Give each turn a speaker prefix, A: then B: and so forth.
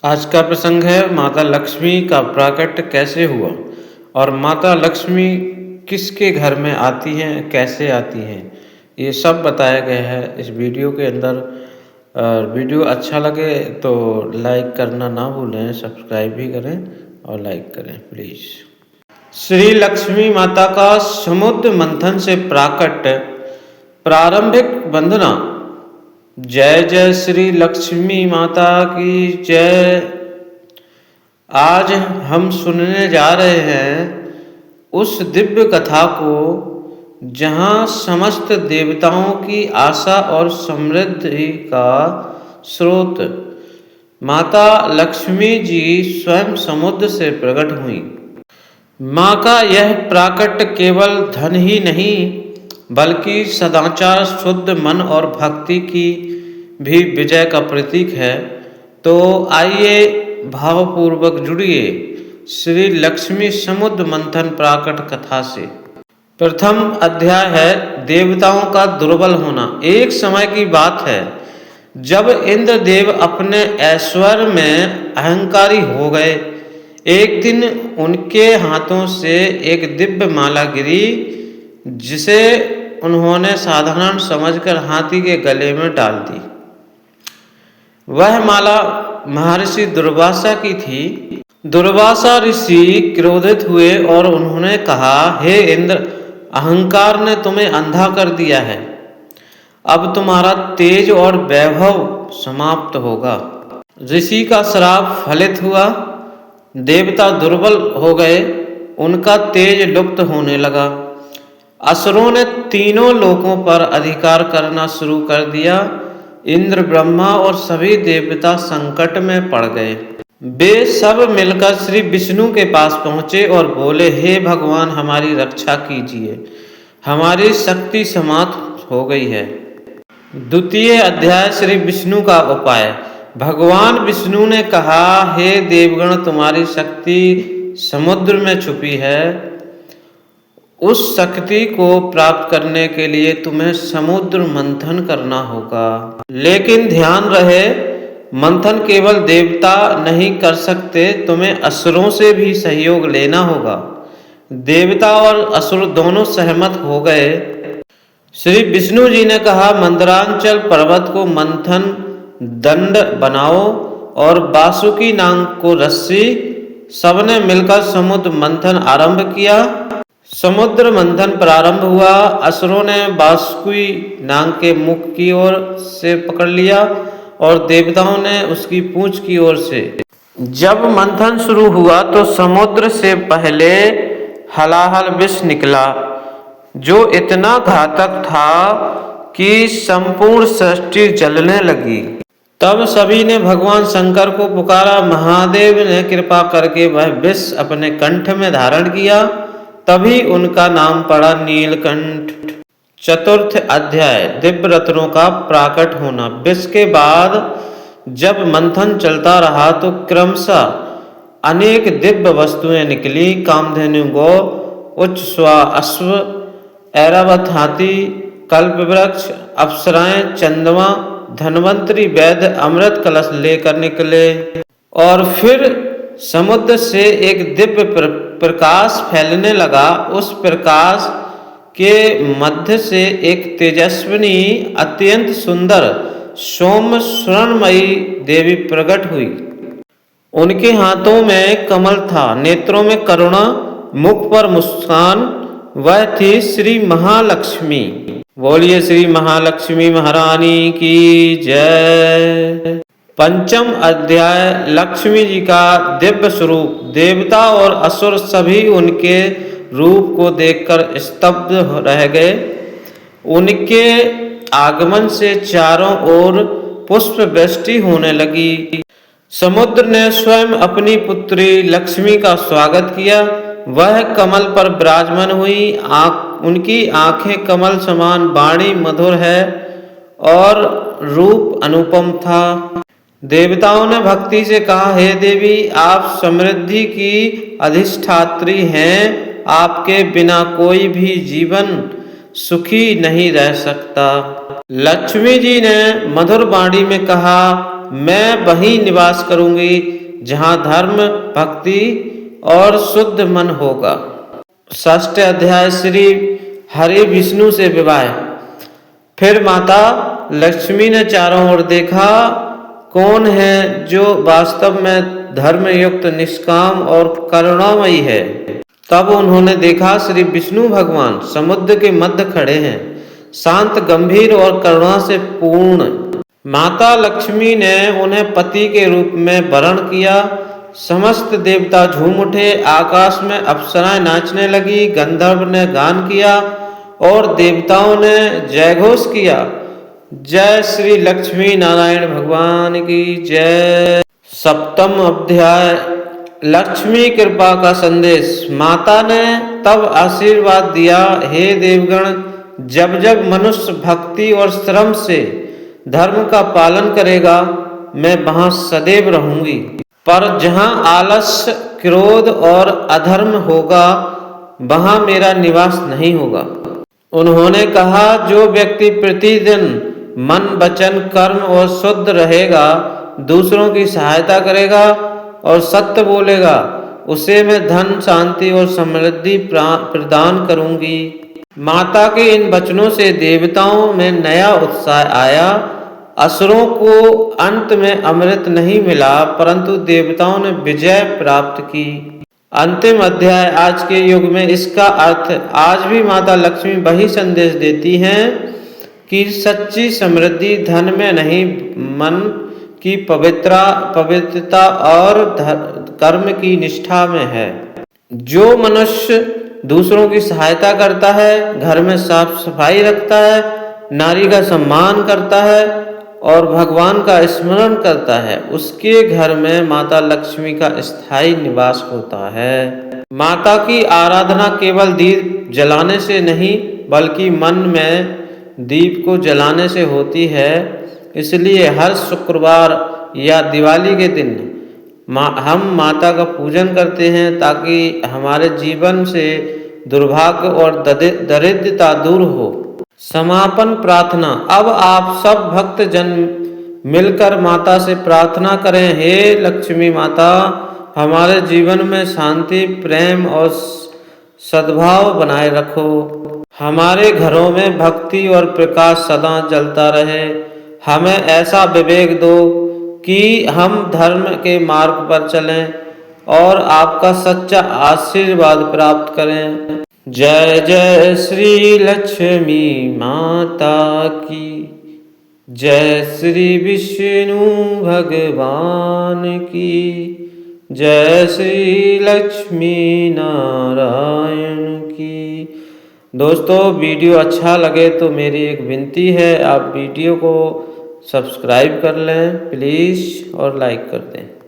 A: आज का प्रसंग है माता लक्ष्मी का प्राकट्य कैसे हुआ और माता लक्ष्मी किसके घर में आती हैं, कैसे आती हैं, ये सब बताया गया है इस वीडियो के अंदर। वीडियो अच्छा लगे तो लाइक करना ना भूलें, सब्सक्राइब भी करें और लाइक करें प्लीज़। श्री लक्ष्मी माता का समुद्र मंथन से प्राकट्य प्रारंभिक वंदना। जय जय श्री लक्ष्मी माता की जय। आज हम सुनने जा रहे हैं उस दिव्य कथा को जहाँ समस्त देवताओं की आशा और समृद्धि का स्रोत माता लक्ष्मी जी स्वयं समुद्र से प्रकट हुई। माँ का यह प्राकट्य केवल धन ही नहीं बल्कि सदाचार, शुद्ध मन और भक्ति की भी विजय का प्रतीक है। तो आइए भावपूर्वक जुड़िए श्री लक्ष्मी समुद्र मंथन प्राकट कथा से। प्रथम अध्याय है देवताओं का दुर्बल होना। एक समय की बात है जब इंद्रदेव अपने ऐश्वर्य में अहंकारी हो गए। एक दिन उनके हाथों से एक दिव्य माला गिरी जिसे उन्होंने साधारण समझकर हाथी के गले में डाल दी। वह माला महर्षि दुर्वासा की थी। दुर्वासा ऋषि क्रोधित हुए और उन्होंने कहा, हे इंद्र, अहंकार ने तुम्हें अंधा कर दिया है। अब तुम्हारा तेज और वैभव समाप्त होगा। ऋषि का श्राप फलित हुआ। देवता दुर्बल हो गए, उनका तेज लुप्त होने लगा। असुरों ने तीनों लोकों पर अधिकार करना शुरू कर दिया। इंद्र, ब्रह्मा और सभी देवता संकट में पड़ गए। वे सब मिलकर श्री विष्णु के पास पहुंचे और बोले, हे भगवान, हमारी रक्षा कीजिए, हमारी शक्ति समाप्त हो गई है। द्वितीय अध्याय श्री विष्णु का उपाय। भगवान विष्णु ने कहा, हे देवगण, तुम्हारी शक्ति समुद्र में छुपी है। उस शक्ति को प्राप्त करने के लिए तुम्हें समुद्र मंथन करना होगा। लेकिन ध्यान रहे, मंथन केवल देवता नहीं कर सकते, तुम्हें असुरों से भी सहयोग लेना होगा। देवता और असुर दोनों सहमत हो गए। श्री विष्णु जी ने कहा, मंदरांचल पर्वत को मंथन दंड बनाओ और वासुकी नाग को रस्सी। सबने मिलकर समुद्र मंथन आरंभ किया। समुद्र मंथन प्रारंभ हुआ। असुरों ने वासुकी नाग के मुख की ओर से पकड़ लिया और देवताओं ने उसकी पूंछ की ओर से। जब मंथन शुरू हुआ तो समुद्र से पहले हलाहल विष निकला जो इतना घातक था कि संपूर्ण सृष्टि जलने लगी। तब सभी ने भगवान शंकर को पुकारा। महादेव ने कृपा करके वह विष अपने कंठ में धारण किया। तभी उनका नाम पड़ा नीलकंठ। चतुर्थ अध्याय दिव्य रत्नों का प्राकट होना। विष के बाद जब मंथन चलता रहा तो क्रमशः अनेक दिव्य वस्तुएं निकली। कामधेनु गौ, उच्च स्वा अश्व, ऐरावत हाथी, कल्प वृक्ष, अप्सराएं, चंद्रमा, धन्वंतरी वैद्य अमृत कलश लेकर निकले। और फिर समुद्र से एक दिव्य प्रकाश फैलने लगा। उस प्रकाश के मध्य से एक तेजस्विनी, अत्यंत सुंदर, सौम्य स्वर्णमयी देवी प्रकट हुई। उनके हाथों में कमल था, नेत्रों में करुणा, मुख पर मुस्कान। वह थी श्री महालक्ष्मी। बोलिए श्री महालक्ष्मी महारानी की जय। पंचम अध्याय लक्ष्मी जी का दिव्य स्वरूप। देवता और असुर सभी उनके रूप को देखकर स्तब्ध रह गए। उनके आगमन से चारों ओर पुष्प वृष्टि होने लगी। समुद्र ने स्वयं अपनी पुत्री लक्ष्मी का स्वागत किया। वह कमल पर विराजमान हुई। उनकी आंखें कमल समान, वाणी मधुर है और रूप अनुपम था। देवताओं ने भक्ति से कहा, हे देवी, आप समृद्धि की अधिष्ठात्री हैं। आपके बिना कोई भी जीवन सुखी नहीं रह सकता। लक्ष्मी जी ने मधुर वाणी में कहा, मैं वहीं निवास करूंगी जहां धर्म, भक्ति और शुद्ध मन होगा। षष्ठ अध्याय श्री हरि विष्णु से विवाह। फिर माता लक्ष्मी ने चारों ओर देखा, कौन है जो वास्तव में धर्मयुक्त, निष्काम और करुणामयी है। तब उन्होंने देखा श्री विष्णु भगवान समुद्र के मध्य खड़े हैं, शांत, गंभीर और करुणा से पूर्ण। माता लक्ष्मी ने उन्हें पति के रूप में वरण किया। समस्त देवता झूम उठे, आकाश में अप्सराएं नाचने लगी, गंधर्व ने गान किया और देवताओं ने जयघोष किया। जय श्री लक्ष्मी नारायण भगवान की जय। सप्तम अध्याय लक्ष्मी कृपा का संदेश। माता ने तब आशीर्वाद दिया, हे देवगण, जब जब मनुष्य भक्ति और श्रम से धर्म का पालन करेगा, मैं वहां सदैव रहूंगी। पर जहां आलस्य, क्रोध और अधर्म होगा, वहां मेरा निवास नहीं होगा। उन्होंने कहा, जो व्यक्ति प्रतिदिन मन, वचन, कर्म और शुद्ध रहेगा, दूसरों की सहायता करेगा और सत्य बोलेगा, उसे मैं धन, शांति और समृद्धि प्रदान करूंगी। माता के इन वचनों से देवताओं में नया उत्साह आया। असुरों को अंत में अमृत नहीं मिला, परंतु देवताओं ने विजय प्राप्त की। अंतिम अध्याय आज के युग में। इसका अर्थ, आज भी माता लक्ष्मी वही संदेश देती हैं कि सच्ची समृद्धि धन में नहीं, मन की पवित्रता और कर्म की निष्ठा में है। जो मनुष्य दूसरों की सहायता करता है, घर में साफ सफाई रखता है, नारी का सम्मान करता है और भगवान का स्मरण करता है, उसके घर में माता लक्ष्मी का स्थायी निवास होता है। माता की आराधना केवल दीप जलाने से नहीं, बल्कि मन में दीप को जलाने से होती है। इसलिए हर शुक्रवार या दिवाली के दिन हम माता का पूजन करते हैं, ताकि हमारे जीवन से दुर्भाग्य और दरिद्रता दूर हो। समापन प्रार्थना। अब आप सब भक्त जन मिलकर माता से प्रार्थना करें, हे लक्ष्मी माता, हमारे जीवन में शांति, प्रेम और सद्भाव बनाए रखो। हमारे घरों में भक्ति और प्रकाश सदा जलता रहे। हमें ऐसा विवेक दो कि हम धर्म के मार्ग पर चलें और आपका सच्चा आशीर्वाद प्राप्त करें। जय जय श्री लक्ष्मी माता की जय, श्री विष्णु भगवान की जय, श्री लक्ष्मी नारायण की। दोस्तों, वीडियो अच्छा लगे तो मेरी एक विनती है, आप वीडियो को सब्सक्राइब कर लें प्लीज़ और लाइक कर दें।